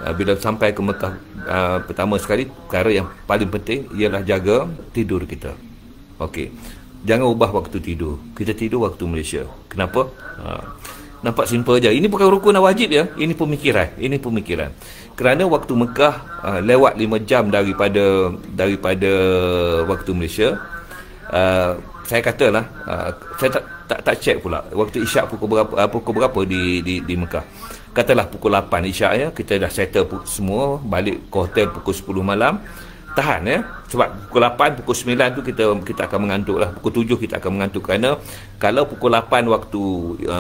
Bila sampai ke Mekah pertama sekali, perkara yang paling penting ialah jaga tidur kita. Okey. Jangan ubah waktu tidur. Kita tidur waktu Malaysia. Kenapa? Nampak simple je. Ini bukan rukun dan wajib ya. Ini pemikiran. Ini pemikiran. Kerana waktu Mekah lewat 5 jam daripada waktu Malaysia. Saya katalah saya tak check pula waktu isyak pukul berapa di Mekah. Katalah pukul 8 isyak ya, kita dah settle semua, balik ke hotel pukul 10 malam. Tahan ya, sebab pukul 8, pukul 9 tu kita akan mengantuk lah. Pukul 7 kita akan mengantuk, kerana kalau pukul 8 waktu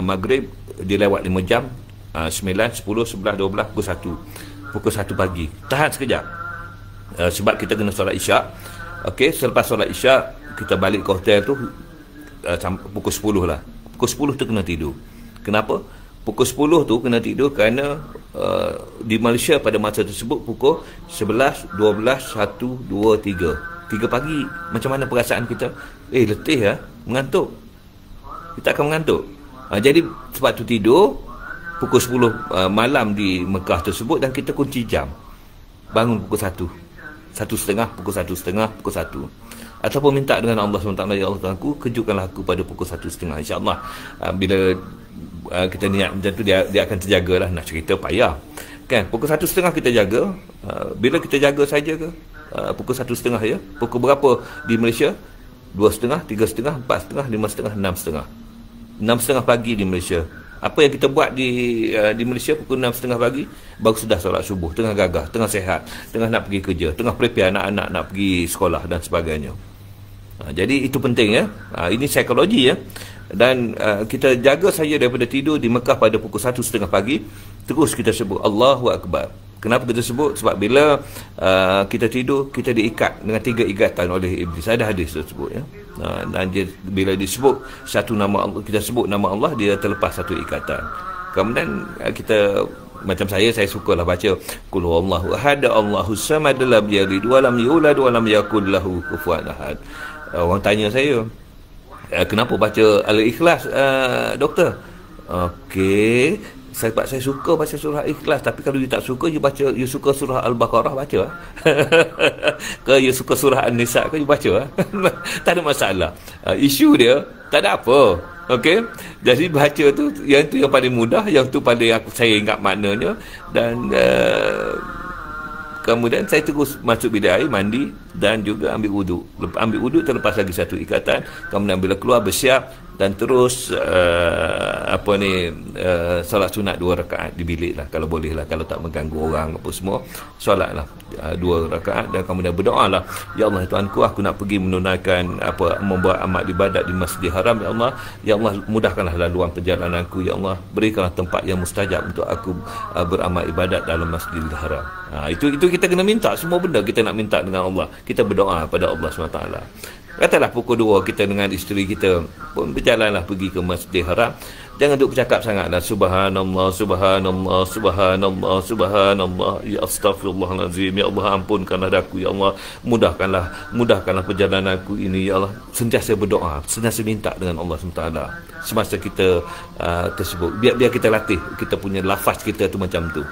maghrib dia lewat 5 jam, 9, 10, 11, 12, pukul 1 pagi. Tahan sekejap, sebab kita kena solat isyak. Okey, selepas solat isyak kita balik ke hotel tu pukul 10 lah. Pukul 10 tu kena tidur. Kenapa? Pukul 10 tu kena tidur kerana di Malaysia pada masa tersebut pukul 11, 12, 1, 2, 3 pagi. Macam mana perasaan kita? Letih ya, mengantuk. Kita akan mengantuk. Jadi sebab tu tidur pukul 10 malam di Mekah tersebut, dan kita kunci jam. Bangun pukul 1, 1:30, pukul 1:30, pukul 1. Ataupun minta dengan Allah SWT, ya Allah Tuhanku, kejutkanlah aku pada pukul 1:30. InsyaAllah bila kita niat macam tu, dia akan terjaga lah. Nak cerita payah kan, pukul 1:30 kita jaga. Bila kita jaga saja ke pukul 1:30 ya, pukul berapa di Malaysia? 2:30, 3:30, 4:30, 5:30, 6:30. 6:30 pagi di Malaysia. Apa yang kita buat di Malaysia pukul 6:30 pagi? Baru sudah solat subuh, tengah gagah, tengah sehat, tengah nak pergi kerja, tengah prepare anak-anak nak pergi sekolah dan sebagainya. Jadi itu penting ya. Ini psikologi ya. Dan kita jaga saja daripada tidur di Mekah pada pukul 1:30 pagi. Terus kita sebut Allahu Akbar. Kenapa kita sebut? Sebab bila kita tidur, kita diikat dengan 3 ikatan oleh iblis. Ada hadis tersebut ya. Dan bila disebut satu nama Allah, kita sebut nama Allah, dia terlepas satu ikatan. Kemudian kita, macam saya sukalah baca Qul huwallahu ahad, Allahus samad, lam yalid wa lam yulad wa lam yakul lahu kufuwan ahad. Orang tanya saya, kenapa baca Al-Ikhlas doktor? Okey, sebab saya suka baca surah Ikhlas. Tapi kalau you tak suka, you suka surah Al-Baqarah, baca ke you suka surah An-Nisa ke, you baca tak ada masalah. Isu dia tak ada apa. Okey, jadi baca tu yang paling mudah, yang tu paling saya ingat maknanya. Dan kemudian saya terus masuk bilik air, mandi dan juga ambil wuduk. Ambil wuduk, terlepas lagi satu ikatan. Kemudian bila keluar bersiap, dan terus solat sunat 2 rakaat di bilik lah, kalau boleh lah, kalau tak mengganggu orang apa semua, solat lah 2 rakaat. Dan kemudian berdoa lah, ya Allah Tuhanku, aku nak pergi menunaikan membuat amal ibadat di Masjidil Haram. Ya Allah mudahkanlah laluan perjalananku. Ya Allah, berikanlah tempat yang mustajab untuk aku beramal ibadat dalam Masjidil Haram. Itu kita kena minta. Semua benda kita nak minta dengan Allah. Kita berdoa pada Allah SWT. Katalah pukul 2 kita dengan isteri kita pun berjalanlah pergi ke Masjidil Haram. Jangan duk bercakap sangatlah subhanallah, subhanallah, subhanallah, subhanallah, ya astaghfirullahalazim, ya Allah ampunkanlah aku, ya Allah mudahkanlah perjalananku ini, ya Allah. Sentiasa berdoa, sentiasa minta dengan Allah SWT semasa kita tersebut. Biar kita latih kita punya lafaz kita tu macam tu.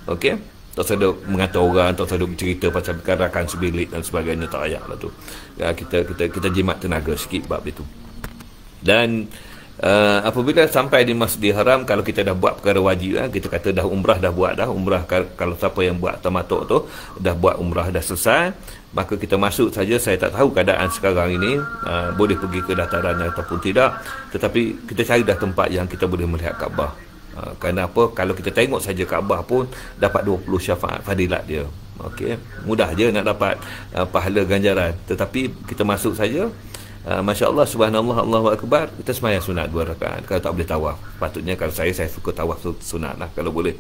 Okey, tak usah mengata orang, tak usah bercerita pasal rakan sebilik dan sebagainya, tak payah lah tu. Kita jimat tenaga sikit bab itu. Dan apabila sampai di Masjidil Haram, kalau kita dah buat perkara wajib, kita kata dah umrah, dah buat dah umrah. Kalau siapa yang buat tamatuk tu dah buat umrah, dah selesai, maka kita masuk saja. Saya tak tahu keadaan sekarang ini, boleh pergi ke dataran ataupun tidak, tetapi kita cari dah tempat yang kita boleh melihat Kaabah. Kerana apa? Kalau kita tengok saja Kaabah pun dapat 20 syafaat fadilat dia. Okey, mudah je nak dapat pahala ganjaran. Tetapi kita masuk saja, masya-Allah, subhanallah, Allahu akbar, kita sembahyang sunat 2 rakaat. Kalau tak boleh tawaf, patutnya kalau saya suka tawaf sunat lah kalau boleh.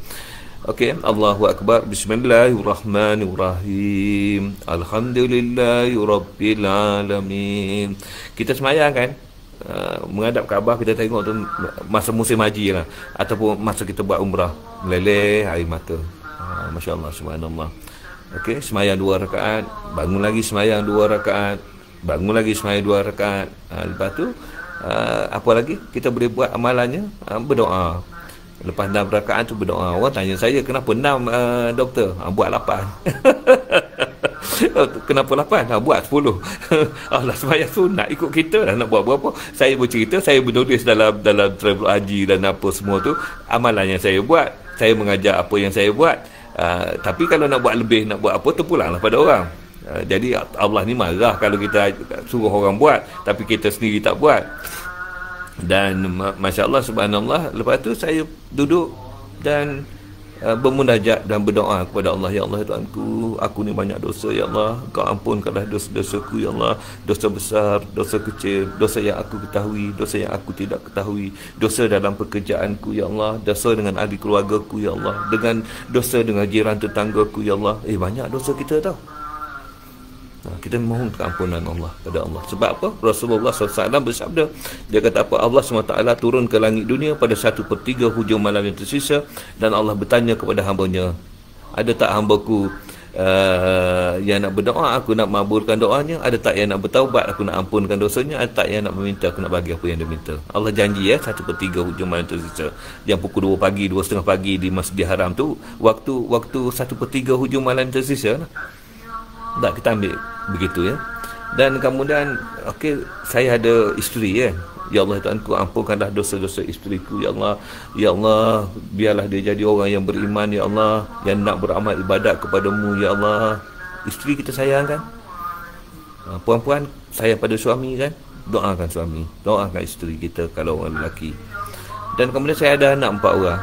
Okey, Allahu akbar, bismillahirrahmanirrahim, alhamdulillahirabbil alamin. Kita sembahyang kan, menghadap Kaabah, kita tengok tu masa musim haji lah, ataupun masa kita buat umrah, meleleh air mata. Masya-Allah, subhanallah. Okey, sembahyang 2 rakaat, bangun lagi sembahyang 2 rakaat, bangun lagi sembahyang 2 rakaat. Lepas tu apa lagi kita boleh buat amalannya? Berdoa. Lepas 6 rakaat tu berdoa. Orang tanya saya, kenapa 6 doktor? Buat 8. Kenapa 8? Buat 10. Allah sembahyang sunat ikut kita lah, nak buat berapa. Saya bercerita, saya menulis dalam travel haji dan apa semua tu, amalan yang saya buat. Saya mengajar apa yang saya buat. Tapi kalau nak buat lebih, nak buat apa, terpulanglah pada orang. Jadi Allah ni marah kalau kita suruh orang buat tapi kita sendiri tak buat. Dan Masya Allah, subhanallah, lepas tu saya duduk dan bermunajat dan berdoa kepada Allah. Ya Allah, Tuhanku, aku ni banyak dosa, ya Allah, Kau ampunkanlah dosa-dosaku, ya Allah. Dosa besar, dosa kecil, dosa yang aku ketahui, dosa yang aku tidak ketahui, dosa dalam pekerjaanku, ya Allah, dosa dengan ahli keluargaku, ya Allah, dengan dosa dengan jiran tetanggaku, ya Allah. Banyak dosa kita tau. Kita mohon keampunan Allah pada Allah. Sebab apa? Rasulullah SAW bersabda, dia kata apa? Allah SWT turun ke langit dunia pada 1/3 hujung malam yang tersisa, dan Allah bertanya kepada hambanya, ada tak hambaku yang nak berdoa, aku nak makbulkan doanya? Ada tak yang nak bertaubat, aku nak ampunkan dosanya? Ada tak yang nak meminta, aku nak bagi apa yang dia minta? Allah janji 1/3 hujung malam tersisa. Yang pukul 2 pagi, 2:30 pagi di Masjidil Haram tu, waktu 1/3 hujung malam tersisa lah. Tak, kita ambil begitu ya. Dan kemudian, okey, saya ada isteri ya. Ya Allah, Tuhanku, ampunkanlah dosa-dosa isteriku, ya Allah. Ya Allah, biarlah dia jadi orang yang beriman, ya Allah, yang nak beramal ibadat kepadamu, ya Allah. Isteri kita sayang kan? Puan-puan sayang pada suami kan? Doakan suami, doakan isteri kita kalau orang lelaki. Dan kemudian saya ada anak 4 orang.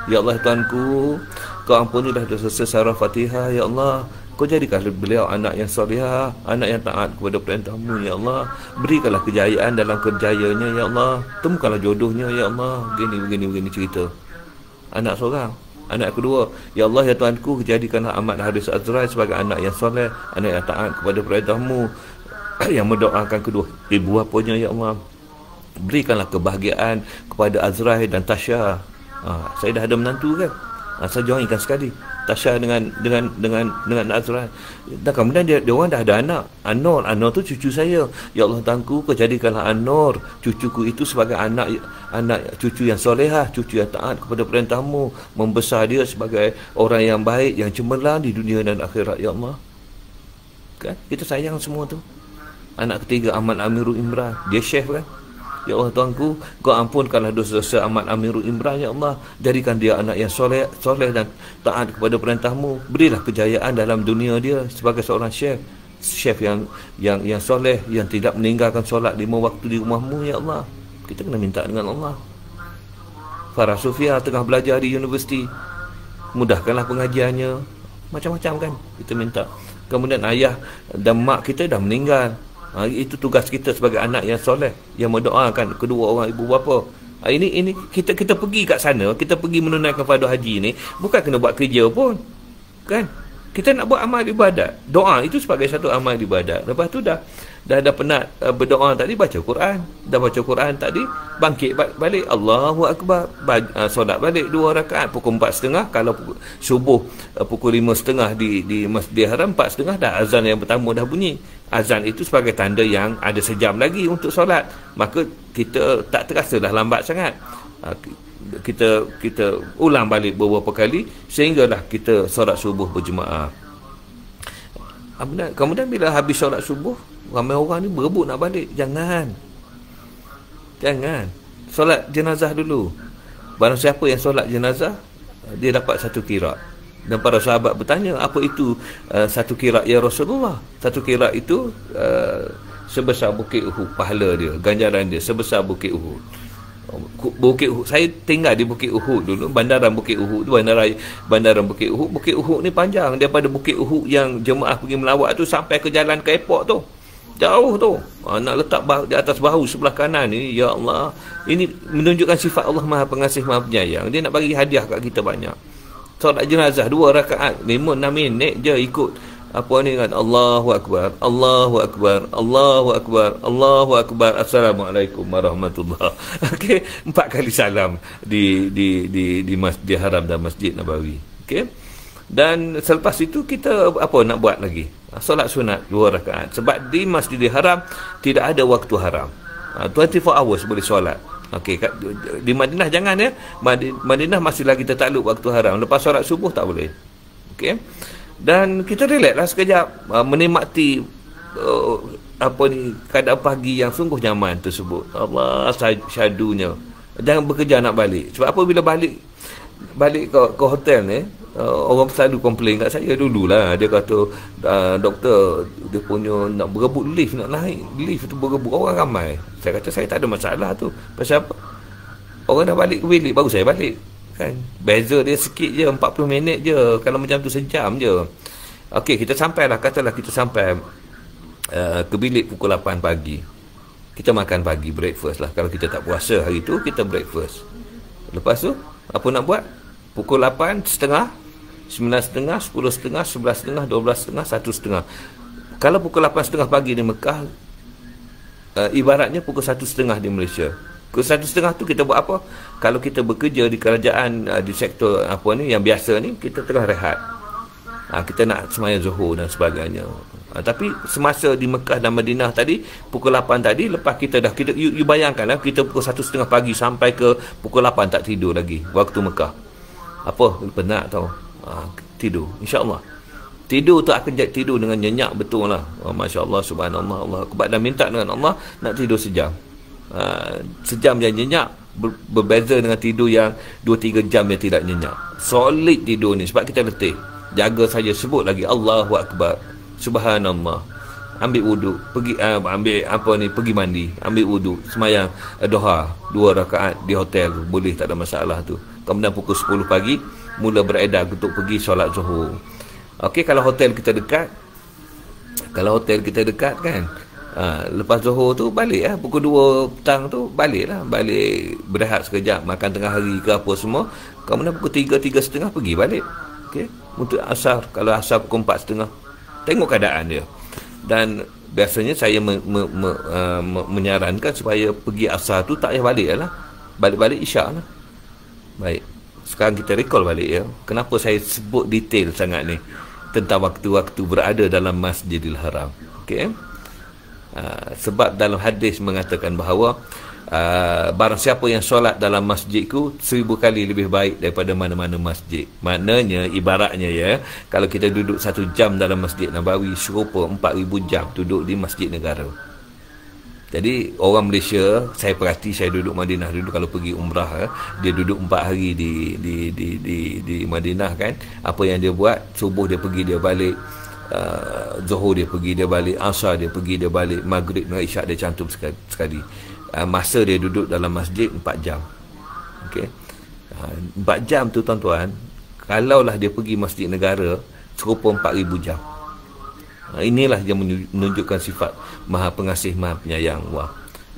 Ya Allah, Tuhanku, Kau ampunilah dosa-dosa Sarah Fatihah, ya Allah. Kau jadikan beliau anak yang salihah, anak yang taat kepada perintah-Mu, ya Allah. Berikanlah kejayaan dalam kerjayanya, ya Allah. Temukanlah jodohnya, ya Allah. Begini cerita. Anak seorang. Anak kedua, ya Allah, ya Tuhanku, jadikanlah Ahmad Haris Azrai sebagai anak yang soleh, anak yang taat kepada perintah-Mu, yang mendoakan kedua ibu bapanya, ya Allah. Berikanlah kebahagiaan kepada Azrai dan Tasha. Saya dah ada menantu kan? Saya joinkan sekali Tasha dengan Azrai. Dan kemudian dia orang dah ada anak, Anor tu cucu saya. Ya Allah, Tuhanku, Kau jadikanlah Anor, cucuku itu, sebagai anak cucu yang solehah, cucu yang taat kepada perintah-Mu, membesar dia sebagai orang yang baik, yang cemerlang di dunia dan akhirat, ya Allah. Kan? Kita sayang semua tu. Anak ketiga Ahmad Amirul Imran, dia chef kan? Ya Allah, Tuhanku, Kau ampunkanlah dosa-dosa Ahmad Amirul Imran, ya Allah. Jadikan dia anak yang soleh dan taat kepada perintah-Mu. Berilah kejayaan dalam dunia dia sebagai seorang chef yang soleh, yang tidak meninggalkan solat 5 waktu di rumah-Mu, ya Allah. Kita kena minta dengan Allah. Farah Sofia tengah belajar di universiti, mudahkanlah pengajiannya. Macam-macam kan kita minta. Kemudian ayah dan mak kita dah meninggal. Itu tugas kita sebagai anak yang soleh, yang mendoakan kedua orang ibu bapa. Ini kita pergi kat sana, kita pergi menunaikan fardu haji ni, bukan kena buat kerja pun, kan? Kita nak buat amal ibadat. Doa itu sebagai satu amal ibadat. Lepas tu dah penat berdoa tadi, baca Quran. Dah baca Quran tadi, bangkit balik, Allahu Akbar, solat balik 2 rakaat pukul 4.30. Kalau subuh pukul 5.30 di Masjidil Haram, 4.30 dah azan yang pertama dah bunyi. Azan itu sebagai tanda yang ada sejam lagi untuk solat. Maka kita tak terasa dah lambat sangat. Kita ulang balik beberapa kali sehinggalah kita solat subuh berjemaah. Kemudian bila habis solat subuh, ramai orang ni berebut nak balik. Jangan solat jenazah dulu. Barang siapa yang solat jenazah, dia dapat 1 qirat. Dan para sahabat bertanya, apa itu 1 qirat ya Rasulullah? 1 qirat itu sebesar bukit Uhud. Pahala dia, ganjaran dia sebesar bukit Uhud. Bukit Uhud, saya tinggal di Bukit Uhud dulu, bandaran Bukit Uhud tu, bandaran Bukit Uhud. Bukit Uhud ni panjang, daripada Bukit Uhud yang jemaah pergi melawat tu sampai ke jalan ke airport tu, jauh tu. Nak letak di atas bahu sebelah kanan ni, ya Allah, ini menunjukkan sifat Allah Maha Pengasih, Maha Penyayang. Dia nak bagi hadiah kat kita banyak. Solat jenazah 2 rakaat 5-6 minit je ikut apa ni kan, Allahu Akbar, Allahu Akbar, Allahu Akbar, Allahu Akbar, Assalamualaikum warahmatullahi. Okey, 4 kali salam di Masjidil Haram dan Masjid Nabawi. Okey. Dan selepas itu kita apa nak buat lagi? Solat sunat 2 rakaat. Sebab di Masjidil Haram tidak ada waktu haram. 24 hours boleh solat. Okey, di Madinah jangan ya. Madinah masih lagi tertakluk waktu haram. Lepas solat subuh tak boleh. Okey. Dan kita relax lah sekejap, menikmati keadaan pagi yang sungguh nyaman tersebut. Allah syadunya. Jangan bekerja nak balik. Sebab apa, bila balik ke hotel ni, orang selalu komplain kat saya dululah. Dia kata, doktor, dia punya nak berebut lift, nak naik lift tu berebut orang ramai. Saya kata saya tak ada masalah tu. Pasal apa? Orang dah balik ke bilik, baru saya balik kan. Beza dia sikit je, 40 minit je. Kalau macam tu sejam je. Okey, kita sampailah, katalah kita sampai ke bilik pukul 8 pagi. Kita makan pagi, breakfast lah. Kalau kita tak puasa hari tu, kita breakfast. Lepas tu apa nak buat? Pukul 8.30, 9.30, 10.30, 11.30, 12.30, 1.30. Kalau pukul 8.30 pagi di Mekah, ibaratnya pukul 1.30 di Malaysia. Pukul 1.30 tu kita buat apa? Kalau kita bekerja di kerajaan, di sektor apa ni yang biasa ni, kita tengah rehat. Kita nak sembahyang Zuhur dan sebagainya. Tapi semasa di Mekah dan Madinah tadi, pukul 8 tadi, lepas kita dah, you bayangkanlah, kita pukul 1.30 pagi sampai ke pukul 8 tak tidur lagi waktu Mekah. Apa? Penat tau. Tidur, insya-Allah. Tidur tu akan jadi tidur dengan nyenyak betul lah. Masya-Allah, subhanallah, Allah akbar. Dan minta dengan Allah nak tidur sejam. Sejam yang nyenyak berbeza dengan tidur yang 2-3 jam yang tidak nyenyak. Solid tidur ni sebab kita letih. Jaga saja, sebut lagi Allahu akbar, subhanallah, ambil wuduk, pergi pergi mandi, ambil wuduk, semayang duha 2 rakaat di hotel tu, boleh, tak ada masalah tu. Kemudian pukul 10 pagi mula beredar untuk pergi solat Zuhur. Okey, kalau hotel kita dekat kan, lepas Zuhur tu balik lah, pukul 2 petang tu balik berehat sekejap, makan tengah hari ke apa semua. Kemudian pukul 3.30 pergi balik. Okey, untuk asar, kalau asar pukul 4.30, tengok keadaan dia. Dan biasanya saya menyarankan supaya pergi asar tu tak payah balik lah, balik Isyak lah. Baik, sekarang kita recall balik ya, kenapa saya sebut detail sangat ni tentang waktu-waktu berada dalam Masjidil Haram. Okey, sebab dalam hadis mengatakan bahawa barang siapa yang solat dalam masjidku 1000 kali lebih baik daripada mana-mana masjid. Maknanya, ibaratnya ya, kalau kita duduk 1 jam dalam Masjid Nabawi, serupa 4000 jam duduk di masjid negara. Jadi orang Malaysia, saya perhati, saya duduk Madinah dulu kalau pergi umrah, dia duduk 4 hari di Madinah kan. Apa yang dia buat? Subuh dia pergi, dia balik, Zuhur dia pergi, dia balik, Asar dia pergi, dia balik, Maghrib dengan Isyak dia cantum sekali. Masa dia duduk dalam masjid 4 jam. Okey. 4 jam tu tuan-tuan, kalaulah dia pergi masjid negara, serupa 4000 jam. Inilah yang menunjukkan sifat Maha Pengasih, Maha Penyayang. Wah,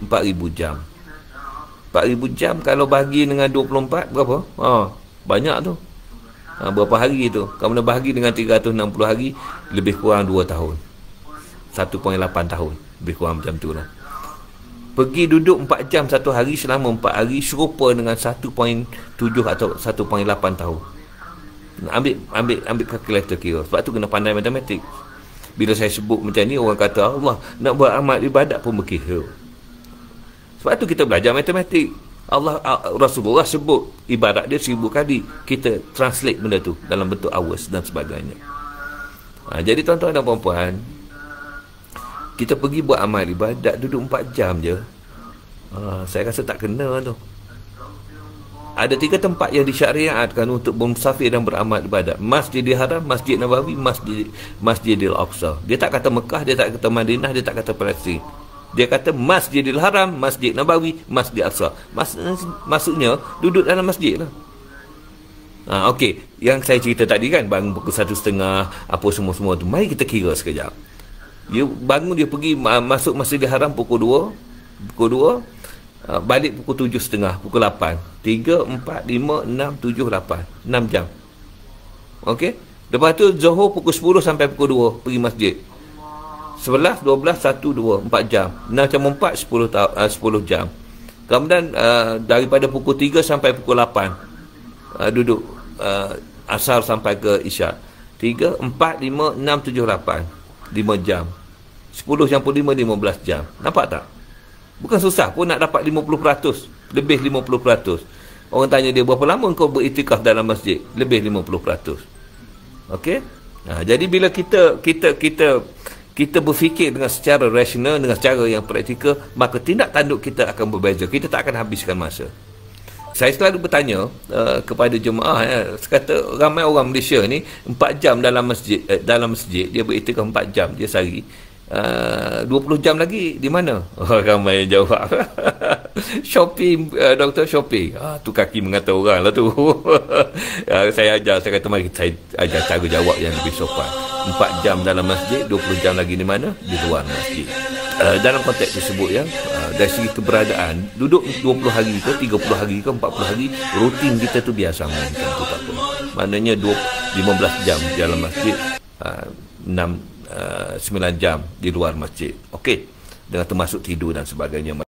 4000 jam. 4000 jam kalau bagi dengan 24 berapa? Banyak tu. Berapa hari tu? Kalau nak bahagi dengan 360 hari, lebih kurang 2 tahun. 1.8 tahun. Lebih kurang macam tu lah. Pergi duduk 4 jam satu hari, selama 4 hari, serupa dengan 1.7 atau 1.8 tahun. Ambil kalkulator kira. Sebab tu kena pandai matematik. Bila saya sebut macam ni, orang kata Allah nak buat amal ibadat pun berkira. Sebab tu kita belajar matematik. Rasulullah sebut ibadat dia 1000 kali. Kita translate benda tu dalam bentuk hours dan sebagainya. Jadi tuan-tuan dan puan-puan, kita pergi buat amal ibadat duduk 4 jam je. Saya rasa tak kena tu. Ada 3 tempat yang disyariatkan untuk bermusafir dan beramal ibadat: Masjidil Haram, Masjid Nabawi, Masjidil Aqsa. Dia tak kata Mekah, dia tak kata Madinah, dia tak kata Palestin. Dia kata Masjidil Haram, Masjid Nabawi, Masjid Aqsa. Maksudnya duduk dalam masjid lah. Okey, yang saya cerita tadi kan, bangun pukul 1.30, apa semua-semua tu. Mari kita kira sekejap. Dia bangun, dia pergi masuk Masjidil Haram pukul 2, balik pukul 7.30, pukul 8, 3, 4, 5, 6, 7, 8, 6 jam. Okey, lepas tu Zuhur pukul 10 sampai pukul 2 pergi masjid, 11, 12, 1, 2, 4 jam. 6 jam 4, 10 jam. Kemudian daripada pukul 3 sampai pukul 8 duduk asar sampai ke Isyak, 3, 4, 5, 6, 7, 8, 5 jam. 10 campur 5, 15 jam. Nampak tak? Bukan susah pun nak dapat 50% lebih 50%. Orang tanya dia, berapa lama kau beriktikaf dalam masjid? Lebih 50%. Okey? Jadi bila kita berfikir dengan secara rasional, dengan secara yang praktikal, maka tindak tanduk kita akan berbeza. Kita tak akan habiskan masa. Saya selalu bertanya kepada jemaah, kata ramai orang Malaysia ni 4 jam dalam masjid dia beriktikaf 4 jam dia sehari. 20 jam lagi di mana? Ramai yang jawab shopping, doktor shopping. Tu kaki mengata orang lah tu. Saya ajar, saya kata mari saya ajar cara jawab yang lebih sopan. 4 jam dalam masjid, 20 jam lagi di mana? Di luar masjid. Dalam konteks tersebut ya, dari segi keberadaan, duduk 20 hari ke 30 hari ke 40 hari, rutin kita tu biasa macam tu tak apa. Maknanya 15 jam dalam masjid, 9 jam di luar masjid. Okey, dengan termasuk tidur dan sebagainya.